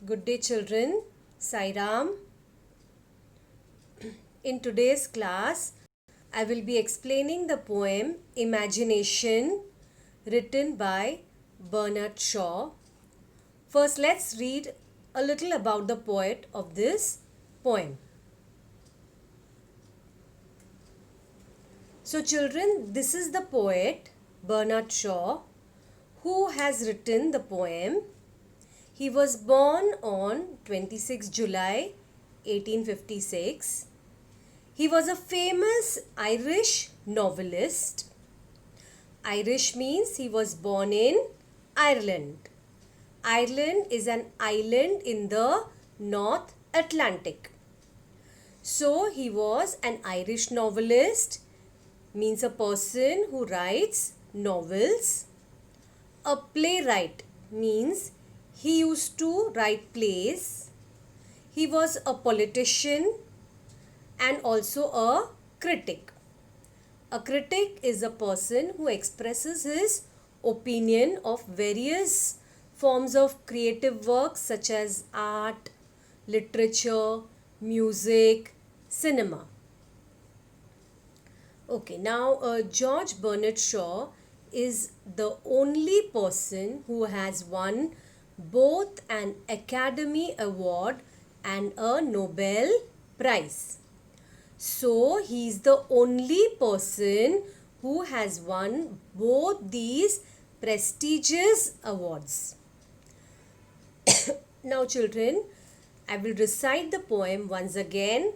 Good day, children. Sairam. In today's class, I will be explaining the poem Imagination written by Bernard Shaw. First, let's read a little about the poet of this poem. So, children, this is the poet Bernard Shaw who has written the poem. He was born on 26 July 1856. He was a famous Irish novelist. Irish means he was born in Ireland. Ireland is an island in the North Atlantic. So he was an Irish novelist, means a person who writes novels. A playwright means he used to write plays. He was a politician and also a critic. A critic is a person who expresses his opinion of various forms of creative works such as art, literature, music, cinema. Okay, now George Bernard Shaw is the only person who has won both an Academy Award and a Nobel Prize. So, he is the only person who has won both these prestigious awards. Now, children, I will recite the poem once again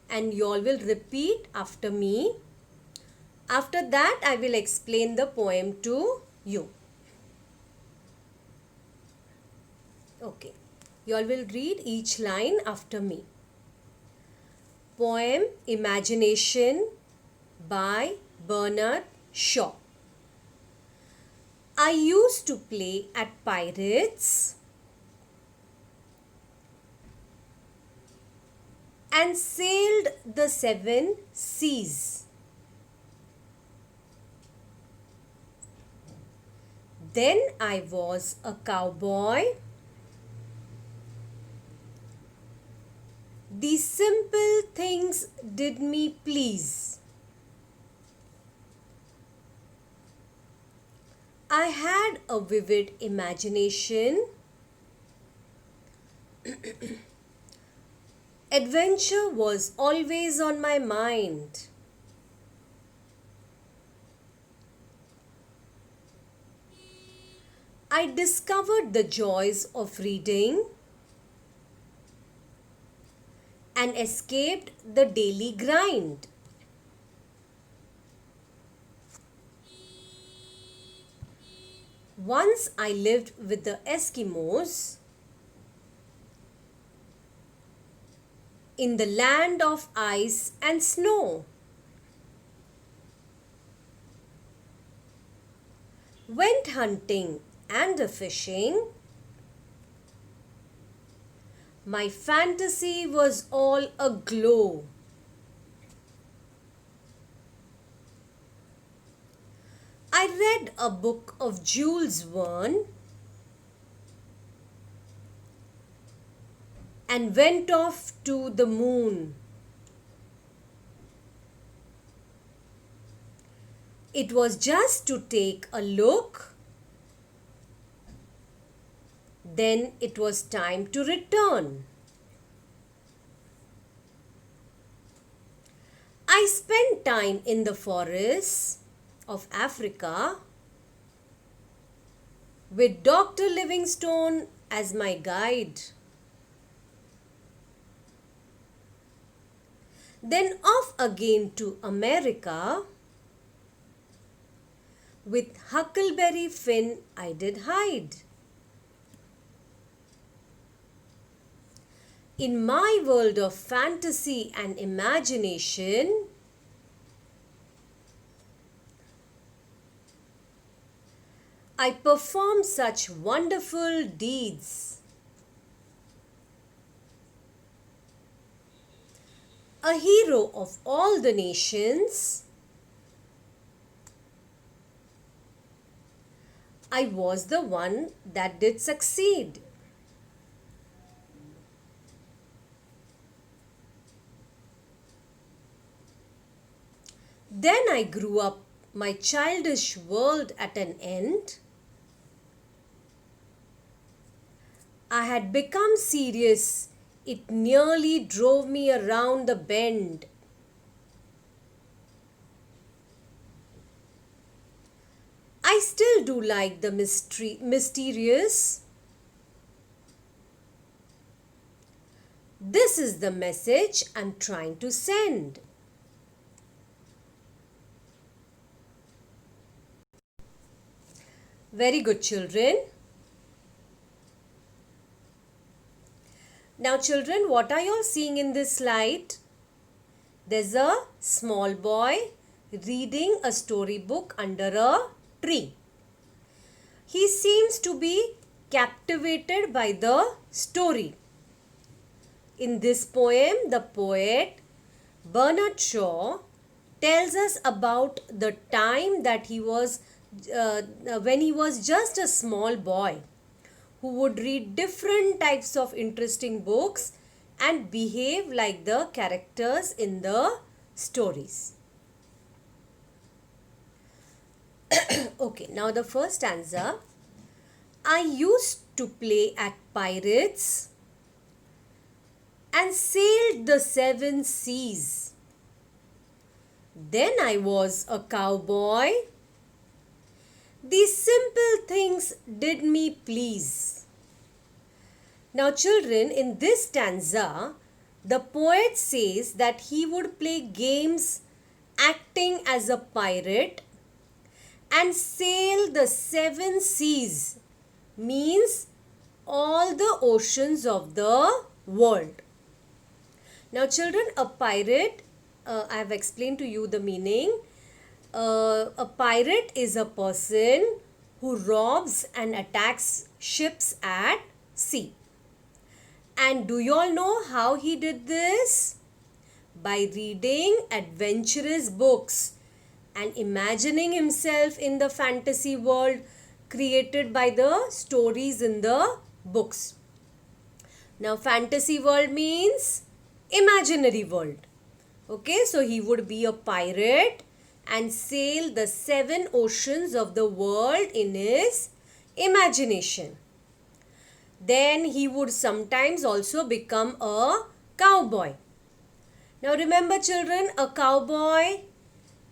and you all will repeat after me. After that, I will explain the poem to you. Okay, you all will read each line after me. Poem Imagination by Bernard Shaw. I used to play at pirates and sailed the seven seas. Then I was a cowboy. These simple things did me please. I had a vivid imagination. Adventure was always on my mind. I discovered the joys of reading and escaped the daily grind. Once I lived with the Eskimos in the land of ice and snow. Went hunting and fishing. My fantasy was all aglow. I read a book of Jules Verne and went off to the moon. It was just to take a look. Then it was time to return. I spent time in the forests of Africa with Dr. Livingstone as my guide. Then off again to America. With Huckleberry Finn I did hide. In my world of fantasy and imagination, I perform such wonderful deeds. A hero of all the nations, I was the one that did succeed. Then I grew up, my childish world at an end. I had become serious. It nearly drove me around the bend. I still do like the mysterious. This is the message I'm trying to send. Very good, children. Now, children, what are you all seeing in this slide? There's a small boy reading a storybook under a tree. He seems to be captivated by the story. In this poem, the poet Bernard Shaw tells us about the time that he was when he was just a small boy who would read different types of interesting books and behave like the characters in the stories. Okay, now the first stanza. I used to play at pirates and sailed the seven seas. Then I was a cowboy. These simple things did me please. Now, children, in this stanza, the poet says that he would play games acting as a pirate and sail the seven seas, means all the oceans of the world. Now, children, a pirate, I have explained to you the meaning. A pirate is a person who robs and attacks ships at sea. And do you all know how he did this? By reading adventurous books and imagining himself in the fantasy world created by the stories in the books. Now, fantasy world means imaginary world. Okay, so he would be a pirate and sail the seven oceans of the world in his imagination. Then he would sometimes also become a cowboy. Now remember, children, a cowboy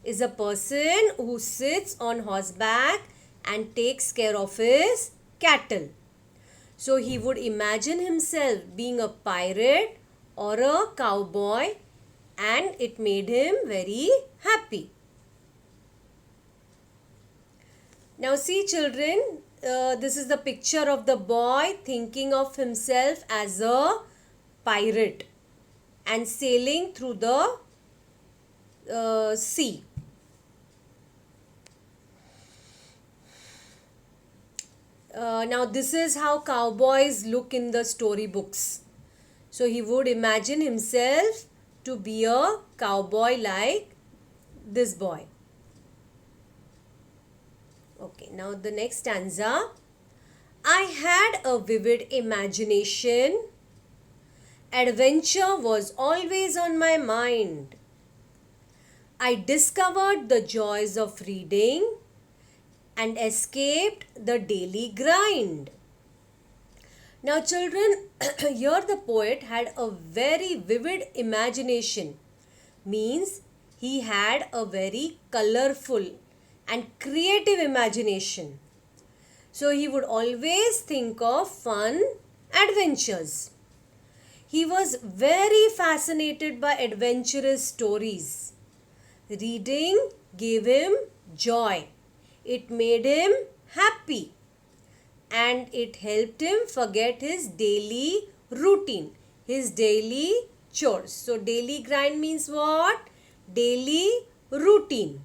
is a person who sits on horseback and takes care of his cattle. So he would imagine himself being a pirate or a cowboy, and it made him very happy. Now see, children, this is the picture of the boy thinking of himself as a pirate and sailing through the sea. Now this is how cowboys look in the storybooks. So he would imagine himself to be a cowboy like this boy. Okay, now the next stanza. I had a vivid imagination. Adventure was always on my mind. I discovered the joys of reading and escaped the daily grind. Now, children, here the poet had a very vivid imagination. Means he had a very colorful and creative imagination. So he would always think of fun adventures. He was very fascinated by adventurous stories. Reading gave him joy. It made him happy. And it helped him forget his daily routine, his daily chores. So daily grind means what? Daily routine.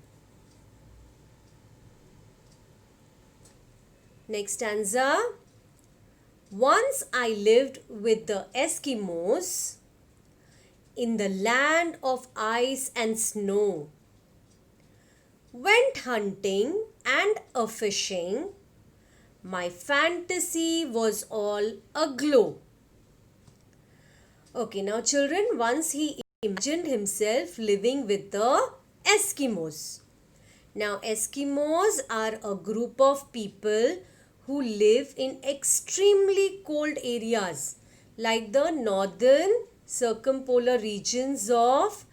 Next stanza. Once I lived with the Eskimos in the land of ice and snow. Went hunting and a fishing. My fantasy was all aglow. Okay, now children, once he imagined himself living with the Eskimos. Now, Eskimos are a group of people who live in extremely cold areas like the northern circumpolar regions of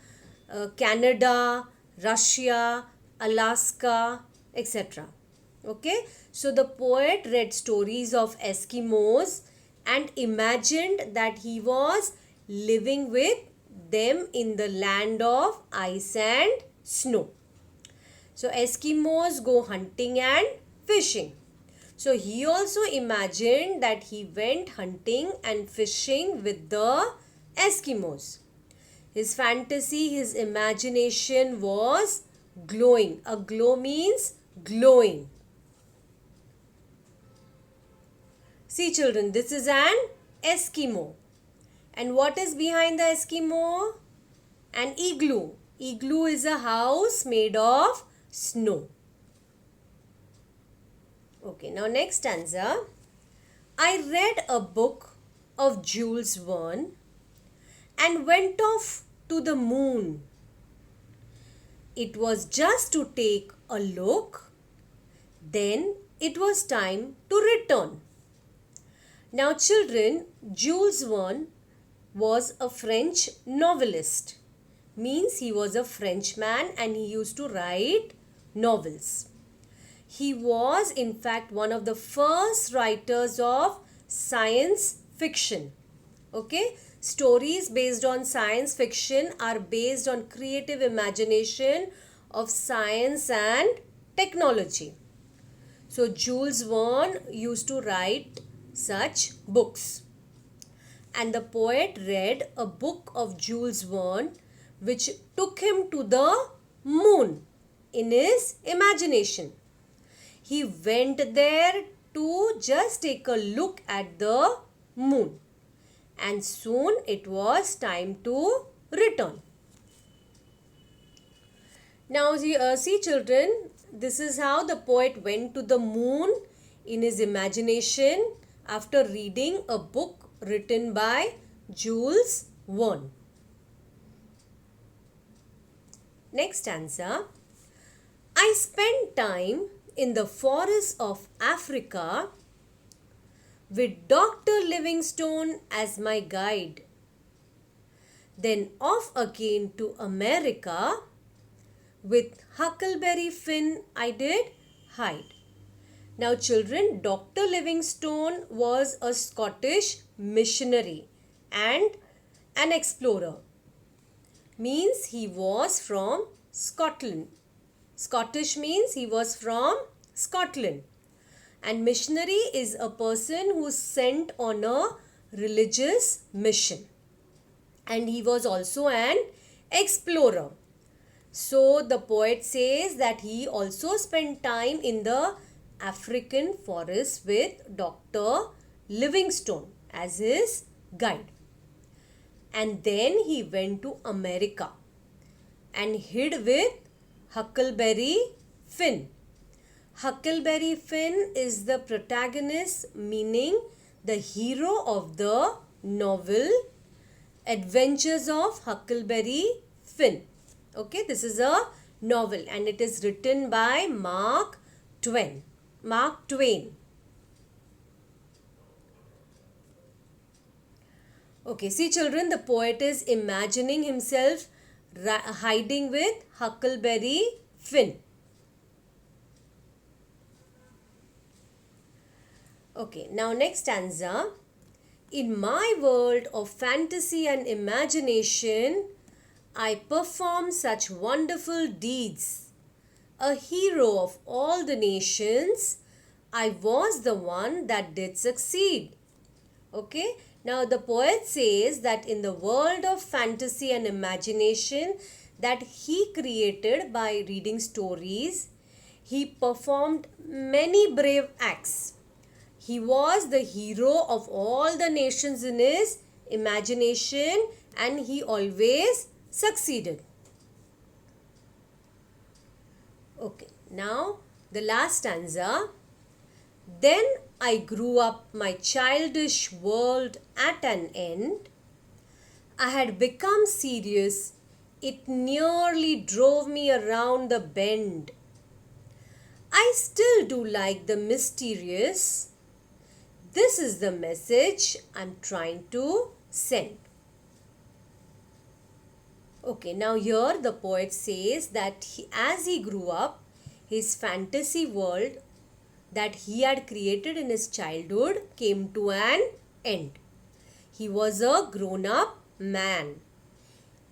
Canada, Russia, Alaska, etc. Okay, so the poet read stories of Eskimos and imagined that he was living with them in the land of ice and snow. So Eskimos go hunting and fishing. So he also imagined that he went hunting and fishing with the Eskimos. His fantasy, his imagination was glowing. A glow means glowing. See children, this is an Eskimo. And what is behind the Eskimo? An igloo. Igloo is a house made of snow. Okay, now next stanza. I read a book of Jules Verne and went off to the moon. It was just to take a look. Then it was time to return. Now children, Jules Verne was a French novelist. Means he was a Frenchman and he used to write novels. He was in fact one of the first writers of science fiction. Okay, stories based on science fiction are based on creative imagination of science and technology. So Jules Verne used to write such books. And the poet read a book of Jules Verne which took him to the moon in his imagination. He went there to just take a look at the moon. And soon it was time to return. Now see children, this is how the poet went to the moon in his imagination after reading a book written by Jules Verne. Next stanza. I spent time in the forests of Africa with Dr. Livingstone as my guide. Then off again to America. With Huckleberry Finn I did hide. Now children, Dr. Livingstone was a Scottish missionary and an explorer. Means he was from Scotland. Scottish means he was from Scotland. And missionary is a person who is sent on a religious mission. And he was also an explorer. So the poet says that he also spent time in the African forest with Dr. Livingstone as his guide. And then he went to America and hid with Huckleberry Finn. Huckleberry Finn is the protagonist, meaning the hero of the novel Adventures of Huckleberry Finn. Okay, this is a novel and it is written by Mark Twain. Mark Twain. Okay, see children, the poet is imagining himself hiding with Huckleberry Finn. Okay, now next stanza. In my world of fantasy and imagination, I perform such wonderful deeds. A hero of all the nations, I was the one that did succeed. Okay, now the poet says that in the world of fantasy and imagination that he created by reading stories, he performed many brave acts. He was the hero of all the nations in his imagination and he always succeeded. Okay, now the last stanza. Then I grew up, my childish world at an end. I had become serious It nearly drove me around the bend. I still do like the mysterious. This is the message I'm trying to send. Okay, now here the poet says that as he grew up, his fantasy world that he had created in his childhood came to an end. He was a grown up man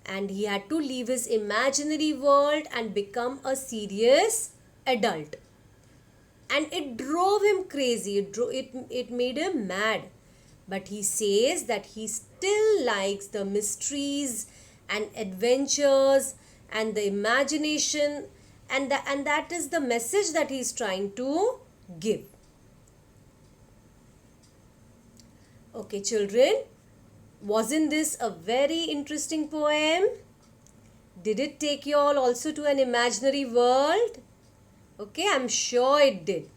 and he had to leave his imaginary world and become a serious adult. And it drove him crazy, it made him mad. But he says that he still likes the mysteries and adventures and the imagination, and that is the message that he is trying to give. Okay, children, wasn't this a very interesting poem? Did it take you all also to an imaginary world? Okay, I'm sure it did.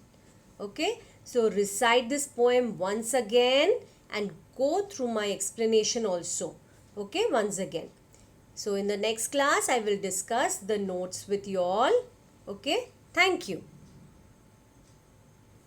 Okay, so recite this poem once again and go through my explanation also. Okay, once again. So in the next class, I will discuss the notes with you all. Okay, thank you.